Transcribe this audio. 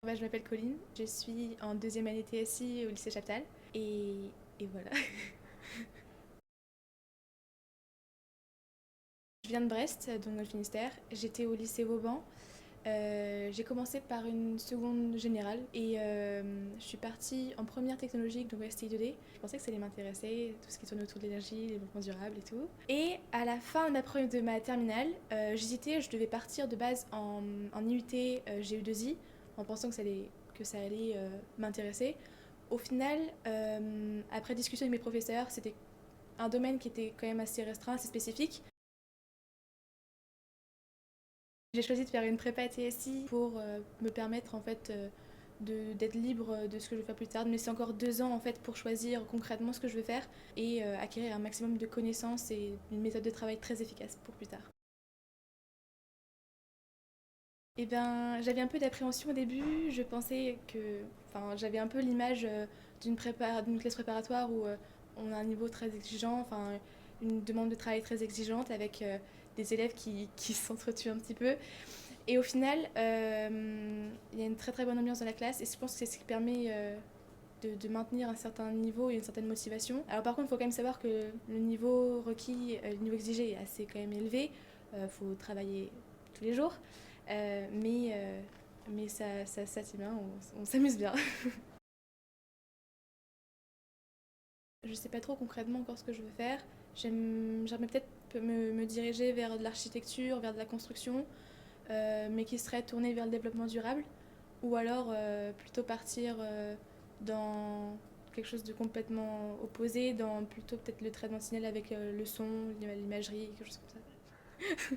Je m'appelle Colline, je suis en deuxième année TSI au lycée Chaptal et voilà. Je viens de Brest, donc dans le Finistère. J'étais au lycée Vauban. J'ai commencé par une seconde générale et je suis partie en première technologique, donc STI 2D. Je pensais que ça allait m'intéresser, tout ce qui tourne autour de l'énergie, les développement durable et tout. Et à la fin de ma terminale, j'hésitais, je devais partir de base en IUT GU2I en pensant que ça allait m'intéresser. Au final, après discussion avec mes professeurs, c'était un domaine qui était quand même assez restreint, assez spécifique. J'ai choisi de faire une prépa TSI pour me permettre en fait d'être libre de ce que je veux faire plus tard, de me laisser encore 2 ans en fait pour choisir concrètement ce que je veux faire et acquérir un maximum de connaissances et une méthode de travail très efficace pour plus tard. Eh bien, j'avais un peu d'appréhension au début. Je pensais que, enfin, j'avais un peu l'image d'une classe préparatoire où on a un niveau très exigeant, enfin, une demande de travail très exigeante avec des élèves qui s'entretuent un petit peu. Et au final, il y a une très très bonne ambiance dans la classe et je pense que c'est ce qui permet de maintenir un certain niveau et une certaine motivation. Alors par contre, il faut quand même savoir que le niveau requis, le niveau exigé est assez quand même élevé. Il faut travailler tous les jours, euh, mais, euh, mais ça c'est bien, on s'amuse bien. Je sais pas trop concrètement encore ce que je veux faire. J'aimerais peut-être me diriger vers de l'architecture, vers de la construction, mais qui serait tournée vers le développement durable. Ou alors plutôt partir dans quelque chose de complètement opposé, dans plutôt peut-être le traitement de signal avec le son, l'imagerie, quelque chose comme ça.